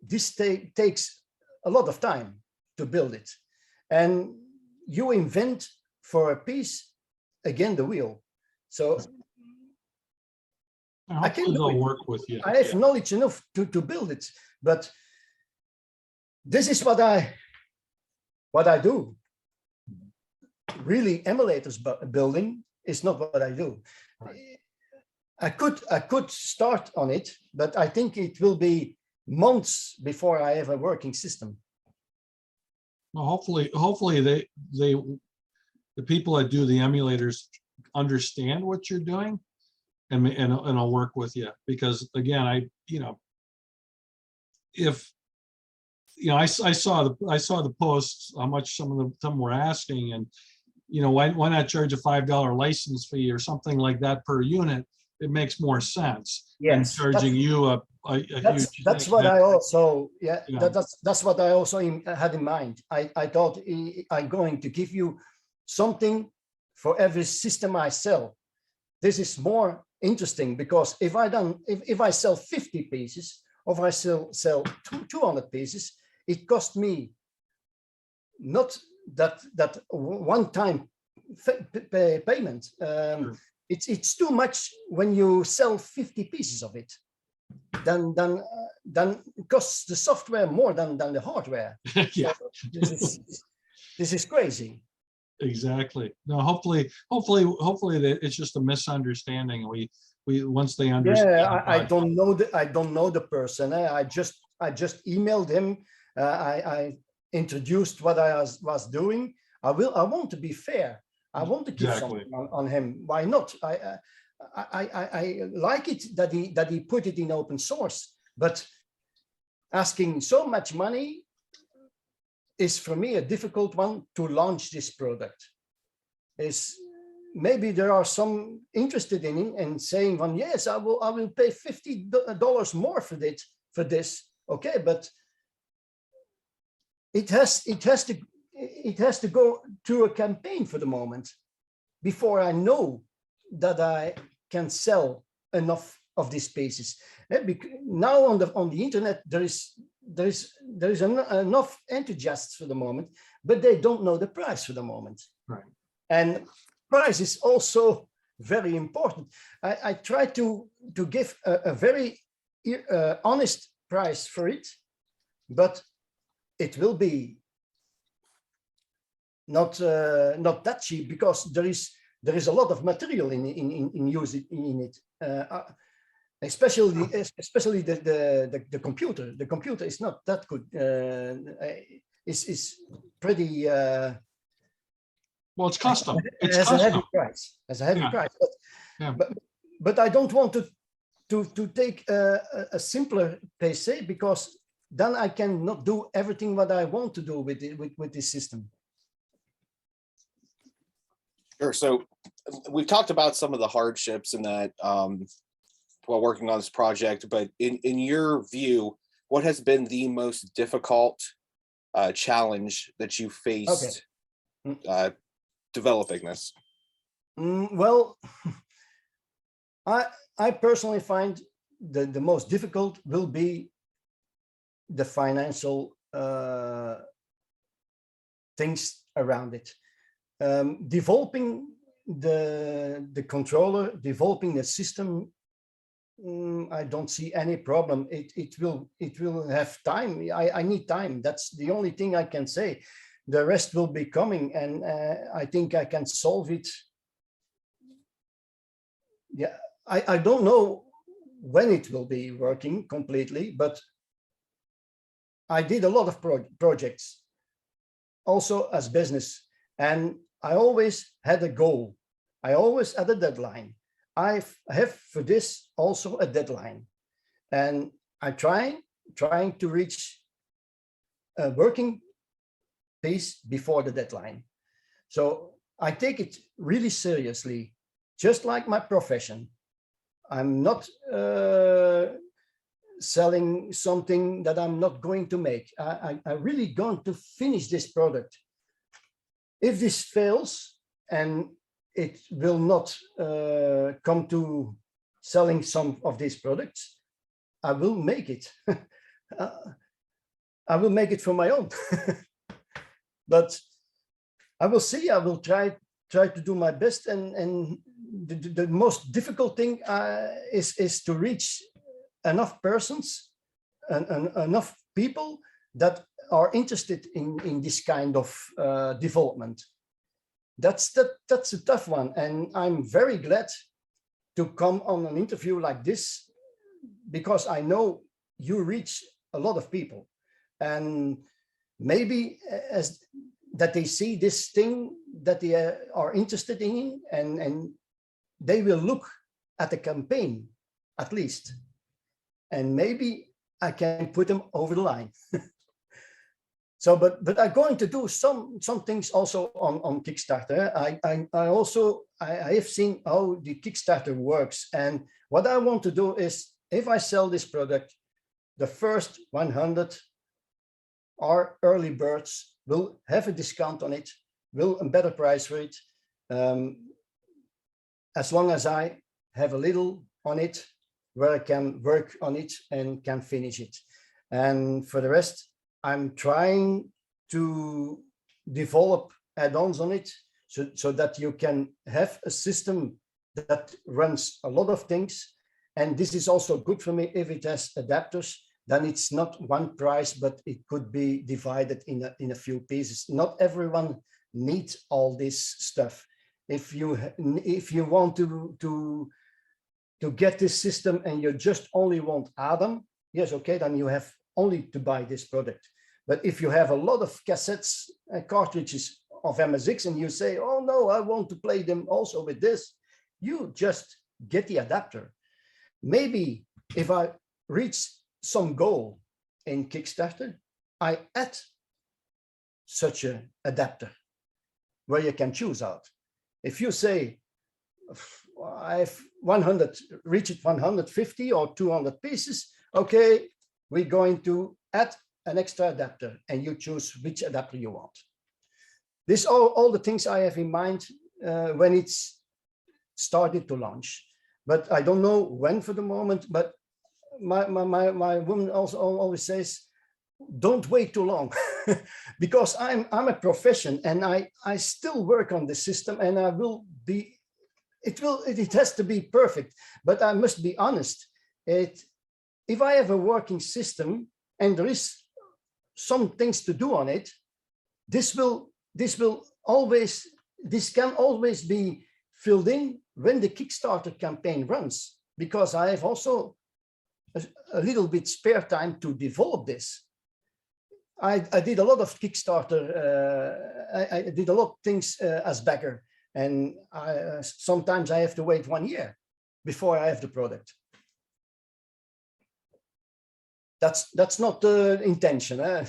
this takes a lot of time to build it. And you invent for a piece again the wheel. So I can do it. Work with you. I have knowledge enough to build it, but this is what I do. Really, emulators building is not what I do. Right. I could start on it, but I think it will be months before I have a working system. Well, hopefully the people that do the emulators understand what you're doing, and I'll work with you, because again, I saw the posts, how much some of them were asking, and why not charge a $5 license fee or something like that per unit? It makes more sense than charging you a huge. That's what I also that's what I also had in mind. I thought I'm going to give you something for every system I sell. This is more interesting, because if I sell 50 pieces, or if I sell 200 pieces, it cost me not that one-time payment. Sure. It's too much when you sell 50 pieces of it. Then it costs the software more than the hardware. Yeah. So this is crazy. Exactly. No, hopefully that it's just a misunderstanding. We once they understand. Yeah, I don't know the person. I just emailed him. I introduced what I was doing. I want to be fair. I want to give something on him. Why not? I like it that he put it in open source, but asking so much money is for me a difficult one to launch this product. Maybe there are some interested in it and saying, "Well, yes, I will pay $50 more for this." Okay, but it has to go through a campaign for the moment before I know that I can sell enough of these pieces. Now on the internet there is enough enthusiasts for the moment, but they don't know the price for the moment. Right. And price is also very important. I try to give a very honest price for it, but it will be not that cheap, because there is a lot of material in use in it. Especially the computer. The computer is not that good. Is pretty. Well, it's custom. It has a heavy price. But but I don't want to take a simpler PC, because then I cannot do everything what I want to do with it, with this system. Sure. So we've talked about some of the hardships in that while working on this project, but in your view, what has been the most difficult challenge that you faced developing this? Well, I personally find the most difficult will be the financial things around it. Developing the controller, developing the system, I don't see any problem. It will have time. I need time. That's the only thing I can say. The rest will be coming, and I think I can solve it. Yeah, I don't know when it will be working completely, but I did a lot of projects also as business, and I always had a goal. I always had a deadline. I have for this also a deadline, and I'm trying to reach a working piece before the deadline. So I take it really seriously, just like my profession. I'm not selling something that I'm not going to make. I really going to finish this product. If this fails and it will not come to selling some of these products, I will make it. I will make it for my own. But I will see. I will try to do my best, and the most difficult thing is to reach enough persons and enough people that are interested in this kind of development. That's a tough one, and I'm very glad to come on an interview like this, because I know you reach a lot of people, and maybe as that they see this thing that they are interested in, and they will look at the campaign at least, and maybe I can put them over the line. So, but I'm going to do some things also on Kickstarter. I have seen how the Kickstarter works, and what I want to do is, if I sell this product, the first 100 are early birds, will have a discount on it, will a better price for it, as long as I have a little on it where I can work on it and can finish it. And for the rest, I'm trying to develop add-ons on it, so that you can have a system that runs a lot of things. And this is also good for me if it has adapters. Then it's not one price, but it could be divided in a few pieces. Not everyone needs all this stuff. If you want to get this system and you just only want Adam, yes, okay, then you have only to buy this product. But if you have a lot of cassettes and cartridges of MSX and you say, oh no, I want to play them also with this, you just get the adapter. Maybe if I reach some goal in Kickstarter, I add such an adapter where you can choose out. If you say, I've 100, reach it 150 or 200 pieces, okay, we're going to add an extra adapter, and you choose which adapter you want. This all the things I have in mind when it's started to launch, but I don't know when for the moment. But my woman also always says, don't wait too long, because I'm a profession, and I still work on the system, and I will be. It has to be perfect, but I must be honest. If I have a working system and there is some things to do on it, this can always be filled in when the Kickstarter campaign runs, because I have also a little bit spare time to develop this. I did a lot of Kickstarter. I did a lot of things as backer, and sometimes I have to wait 1 year before I have the product. That's not the intention. Yeah,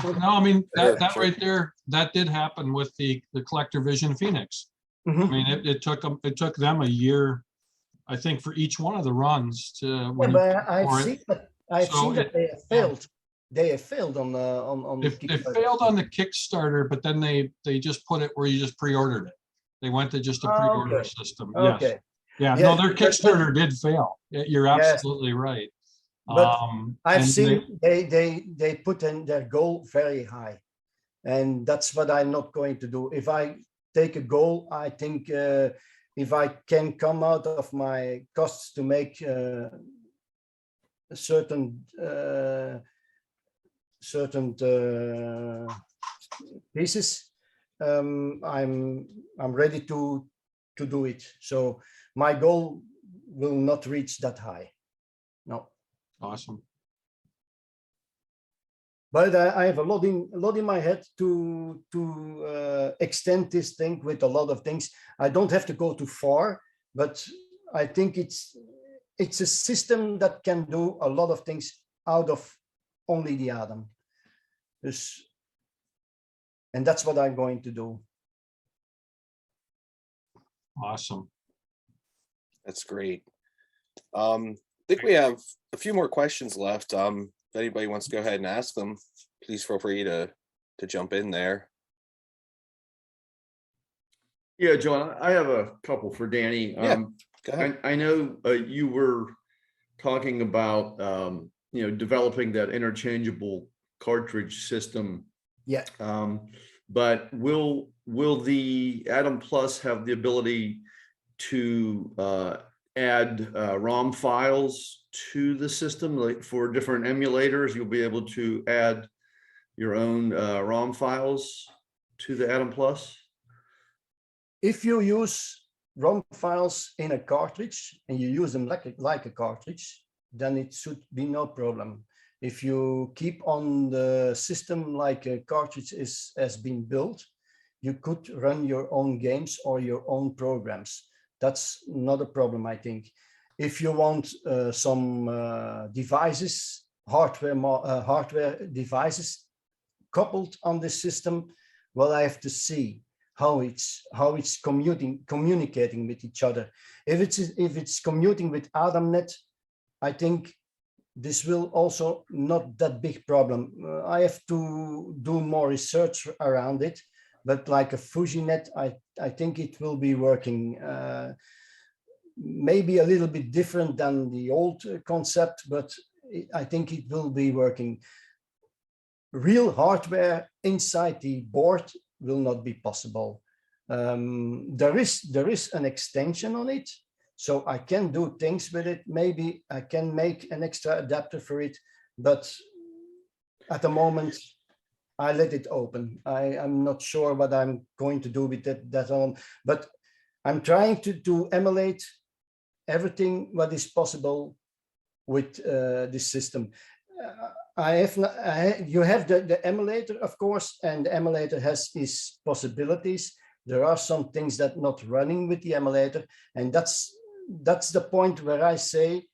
no, I mean, Sure, that sure. right there, that did happen with the Collector Vision Phoenix. I Mhm. mean, it took them a year, I think, for each one of the runs to. Yeah, when you but pay for it. I've So seen that it- they have failed. They have failed on They Kickstarter. failed on the Kickstarter, but then they just put it where you just pre-ordered it. They went to just a pre-order Okay. system. Yes. Okay. Yeah, Yeah, no, their Kickstarter did fail. You're Yes. absolutely right. But I've And seen they put in their goal very high, and that's what I'm not going to do. If I take a goal, I think if I can come out of my costs to make a certain pieces, I'm ready to do it. So my goal will not reach that high. No. awesome. But I have a lot in my head to extend this thing with a lot of things. I don't have to go too far, but I think it's a system that can do a lot of things out of only the atom. And that's what I'm going to do. Awesome. That's great. I think we have a few more questions left. If anybody wants to go ahead and ask them, please feel free to jump in there. Yeah, John, I have a couple for Danny. Yeah, go ahead. I know you were talking about developing that interchangeable cartridge system. Yeah. But will the Atom Plus have the ability to add ROM files to the system, like for different emulators? You'll be able to add your own ROM files to the Atom Plus? If you use ROM files in a cartridge and you use them like a cartridge, then it should be no problem. If you keep on the system like a cartridge has been built, you could run your own games or your own programs. That's not a problem, I think. If you want some devices, hardware devices coupled on this system, well, I have to see how it's communicating with each other. If it's commuting with AdamNet, I think this will also not that big problem. I have to do more research around it, but like a FujiNet, I think it will be working. Maybe a little bit different than the old concept, but I think it will be working. Real hardware inside the board will not be possible. There is an extension on it, so I can do things with it. Maybe I can make an extra adapter for it, but at the moment I let it open. I'm not sure what I'm going to do with that on, but I'm trying to emulate everything what is possible with this system. You have the emulator, of course, and the emulator has its possibilities. There are some things that not running with the emulator, and that's the point where I say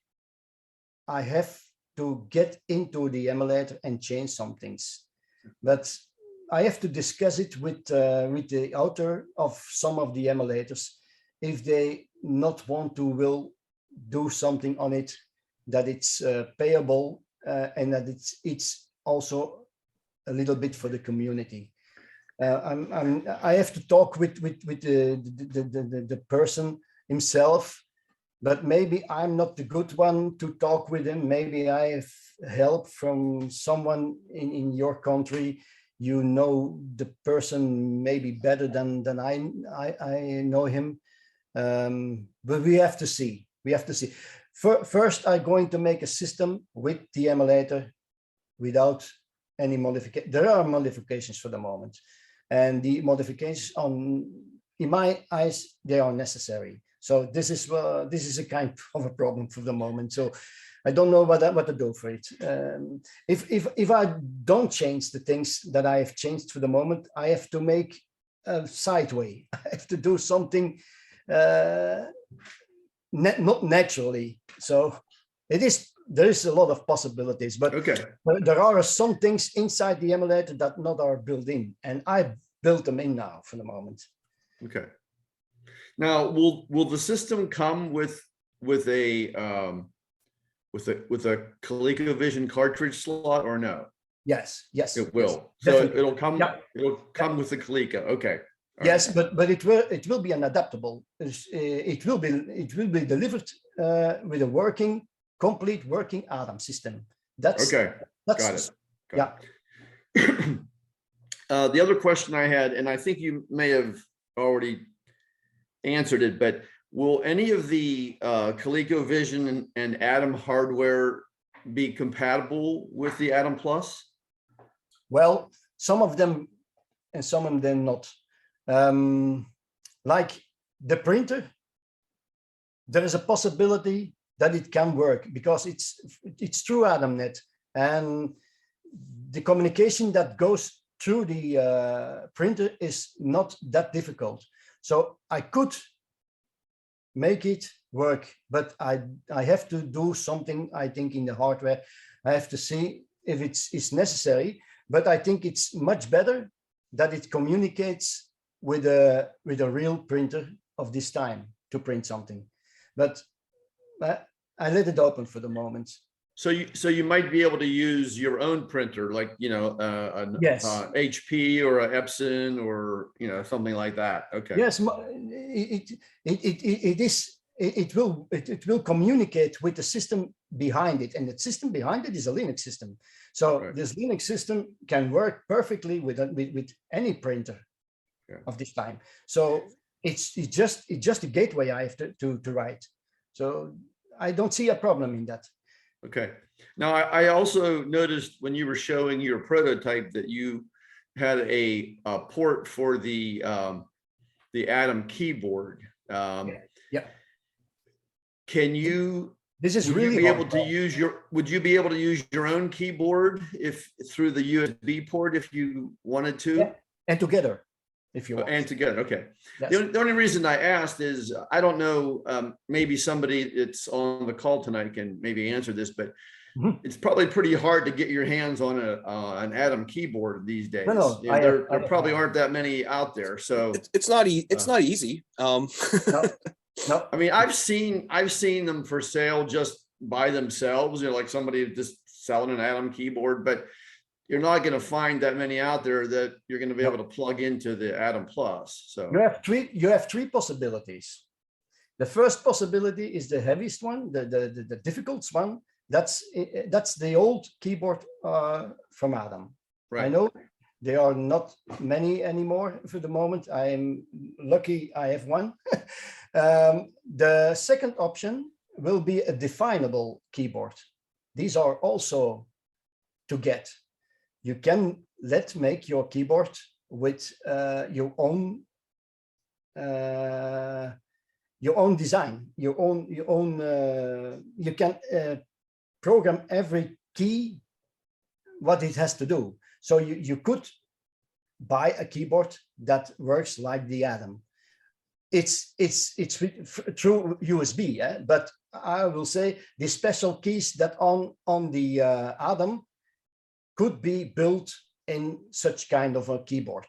I have to get into the emulator and change some things. But I have to discuss it with the author of some of the emulators. If they not want to will do something on it, that it's payable and that it's also a little bit for the community. I have to talk with the person himself, but maybe I'm not the good one to talk with him. Maybe I have help from someone in your country. You know the person maybe better than I know him. But we have to see. First, I'm going to make a system with the emulator without any modification. There are modifications for the moment, and the modifications in my eyes, they are necessary. So this is a kind of a problem for the moment. So I don't know what to do for it. If I don't change the things that I have changed for the moment, I have to make a side way. I have to do something not naturally. So there is a lot of possibilities, but Okay, there are some things inside the emulator that not are built in, and I built them in now for the moment. okay. Now, will the system come with a ColecoVision cartridge slot or no? Yes, yes, It will. yes, So definitely. it'll come. Yeah. It'll come with the Coleco. Okay. All Yes, right. but it will be an adaptable. It will be delivered with a complete working Atom system. That's Okay. Got it. Yeah. The other question I had, and I think you may have already answered it, but will any of the ColecoVision and Atom hardware be compatible with the Atom Plus? Well, some of them and some of them not. Like the printer, there is a possibility that it can work because it's through AtomNet, and the communication that goes through the printer is not that difficult. So I could make it work, but I have to do something, I think, in the hardware. I have to see if it's necessary, but I think it's much better that it communicates with a real printer of this time to print something. But I let it open for the moment. So you might be able to use your own printer, like, you know, an Yes. HP or a Epson or, you know, something like that. Okay. Yes, it will communicate with the system behind it, and the system behind it is a Linux system. So Right. this Linux system can work perfectly with any printer of this time. So it's just a gateway I have to write. So I don't see a problem in that. Okay. Now, I also noticed when you were showing your prototype that you had a port for the Atom keyboard. Yeah. Can you? This is would really you be able hard. to use your? Would you be able to use your own keyboard if through the USB port if you wanted to? Yeah. And together, if you want. And together, okay. Yes. The only reason I asked is I don't know. Maybe somebody that's on the call tonight can maybe answer this, but it's probably pretty hard to get your hands on an Atom keyboard these days. No, Yeah, there probably aren't that many out there. So It's not easy. No. I mean, I've seen them for sale just by themselves, you know, like somebody just selling an Atom keyboard, but you're not going to find that many out there that you're going to be able to plug into the Atom Plus. So you have three possibilities. The first possibility is the heaviest one, the difficult one. That's the old keyboard from Atom. right. I know there are not many anymore for the moment. I'm lucky I have one. The second option will be a definable keyboard. These are also to get. You can make your keyboard with your own design, you can program every key what it has to do. So you could buy a keyboard that works like the Atom. It's through USB, but I will say the special keys that on the Atom could be built in such kind of a keyboard.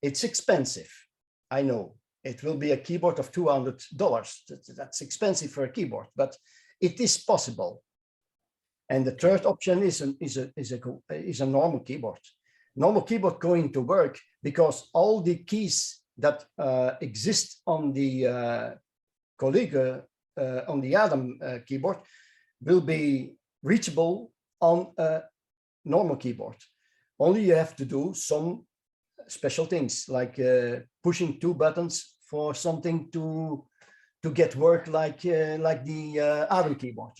It's expensive, I know. It will be a keyboard of $200. That's expensive for a keyboard, but it is possible. And the third option is a normal keyboard. Normal keyboard going to work because all the keys that exist on the Coleco on the Atom keyboard will be reachable on a normal keyboard. Only you have to do some special things like pushing two buttons for something to get work like the Atom keyboard.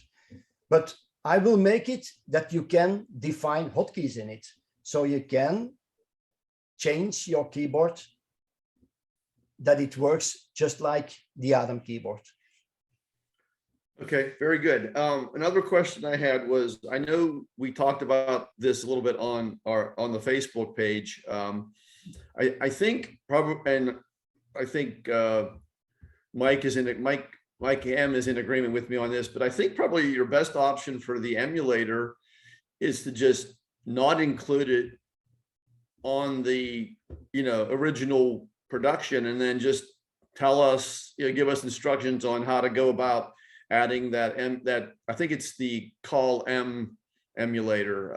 But I will make it that you can define hotkeys in it, so you can change your keyboard that it works just like the Atom keyboard. Okay, very good. Another question I had was, I know we talked about this a little bit on the Facebook page. I think probably, and I think Mike is in it. Mike Mike M is in agreement with me on this, but I think probably your best option for the emulator is to just not include it on the, original production, and then just tell us, give us instructions on how to go about adding that I think it's the Call M emulator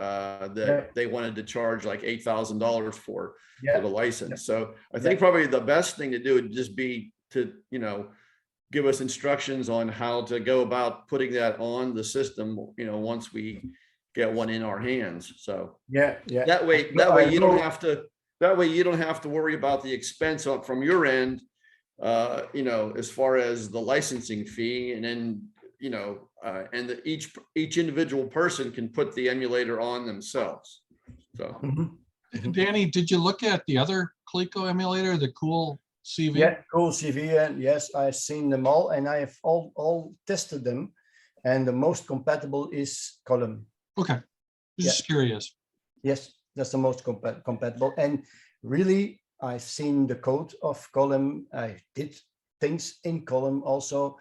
that they wanted to charge like $8,000 for the license. So I think probably the best thing to do would just be to, give us instructions on how to go about putting that on the system, once we get one in our hands. So that way you don't have to worry about the expense from your end, as far as the licensing fee, and then, and that each individual person can put the emulator on themselves. So Danny, did you look at the other Coleco emulator, the Cool CV? Yeah, Cool CV, and yes, I've seen them all, and I have all tested them, and the most compatible is Column. Okay, just curious. Yes, that's the most compatible, and really, I've seen the code of Column. I did things in Column also.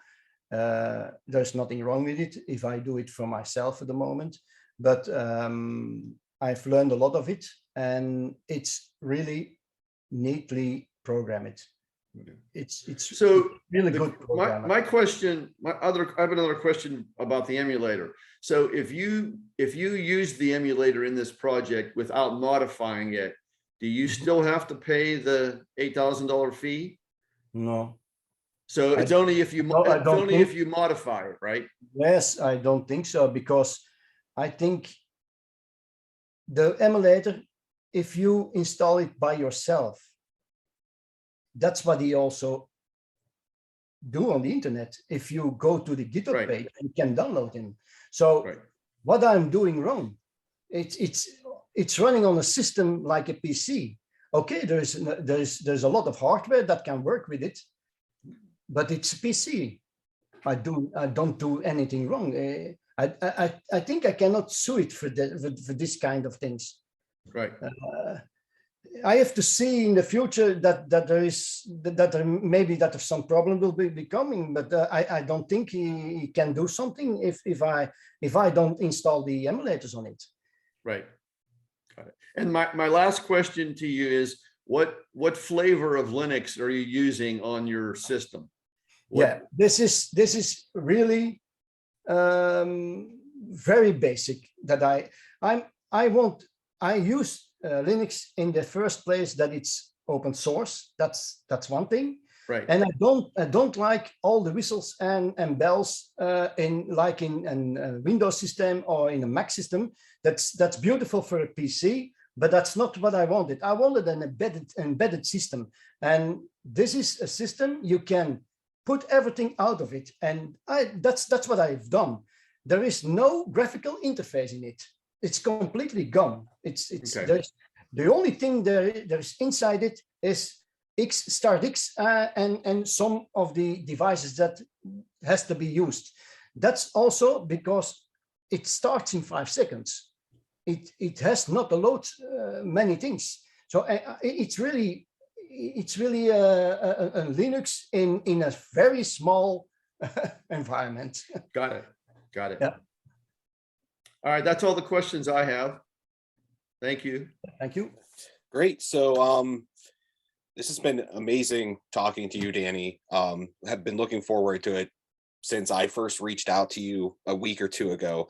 There's nothing wrong with it if I do it for myself at the moment, but I've learned a lot of it, and it's really neatly programmed. It's so really good. My question, I have another question about the emulator. So if you use the emulator in this project without modifying it, do you still have to pay the $8,000 fee? No. So it's only if you if you modify it, right? Yes, I don't think so, because I think the emulator, if you install it by yourself, that's what he also do on the internet. If you go to the GitHub page, you can download him. So what I'm doing wrong, it's running on a system like a PC. Okay, there's a lot of hardware that can work with it, but it's a PC. I don't do anything wrong. I think I cannot sue it for this kind of things. Right. I have to see in the future that there maybe some problem will be coming, but I don't think he can do something if I don't install the emulators on it. Right. Got it. And my last question to you is, what flavor of Linux are you using on your system? This is really very basic. That I use Linux in the first place, that it's open source. That's one thing. Right. And I don't like all the whistles and bells in a Windows system or in a Mac system. That's beautiful for a PC, but that's not what I wanted. I wanted an embedded system, and this is a system you can put everything out of it, and that's what I've done. There is no graphical interface in it. It's completely gone. There's the only thing there's inside it is X and some of the devices that has to be used. That's also because it starts in 5 seconds. It has not to load many things. So it's really a Linux in a very small environment. Got it. Yeah. All right, that's all the questions I have. Thank you. Thank you. Great. So this has been amazing talking to you, Danny. Have been looking forward to it since I first reached out to you a week or two ago.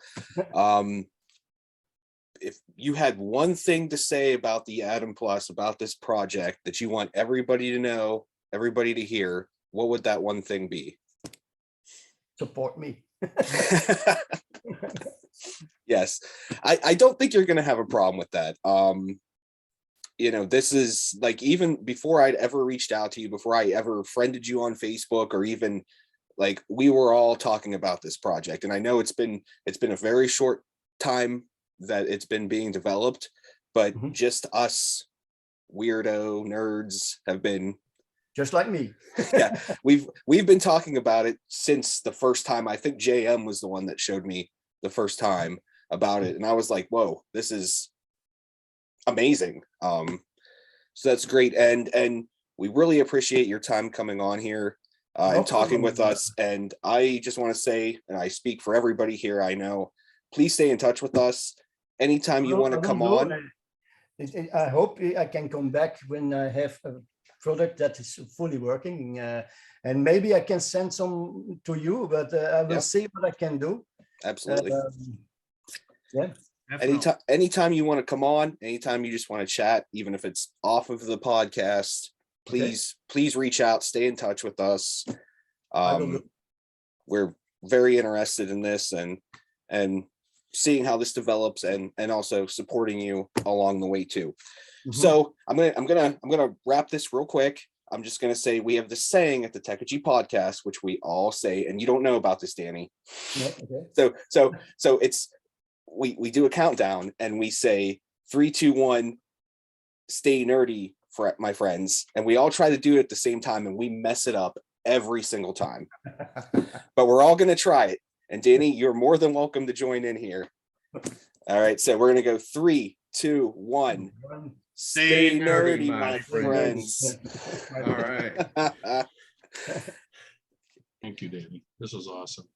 If you had one thing to say about the Atom Plus, about this project that you want everybody to know, everybody to hear, what would that one thing be? Support me. Yes, I don't think you're going to have a problem with that. This is like, even before I'd ever reached out to you, before I ever friended you on Facebook, or even like, we were all talking about this project. And I know it's been a very short time that it's been being developed, but just us weirdo nerds have been, just like me. yeah, we've been talking about it since the first time. I think JM was the one that showed me the first time about it, and I was like, whoa, this is amazing. So that's great, and we really appreciate your time coming on here. No and talking problem. with us. And I just want to say, and I speak for everybody here, I know, please stay in touch with us. Anytime you want to come on. I hope I can come back when I have a product that is fully working, and maybe I can send some to you, but I will Yeah. see what I can do. Absolutely. Yeah. Anytime, anytime you want to come on, anytime you just want to chat, even if it's off of the podcast, please reach out, stay in touch with us. I will do. We're very interested in this and seeing how this develops and also supporting you along the way too. Mhm. So I'm gonna wrap this real quick. I'm just gonna say we have this saying at the Techegy podcast, which we all say, and you don't know about this, Danny. Yeah, okay. So it's we do a countdown and we say 3, 2, 1, stay nerdy, for my friends, and we all try to do it at the same time, and we mess it up every single time. But we're all gonna try it. And Danny, you're more than welcome to join in here. All right, so we're gonna go 3, 2, 1. Stay nerdy, my friends. All right. Thank you, Danny. This was awesome.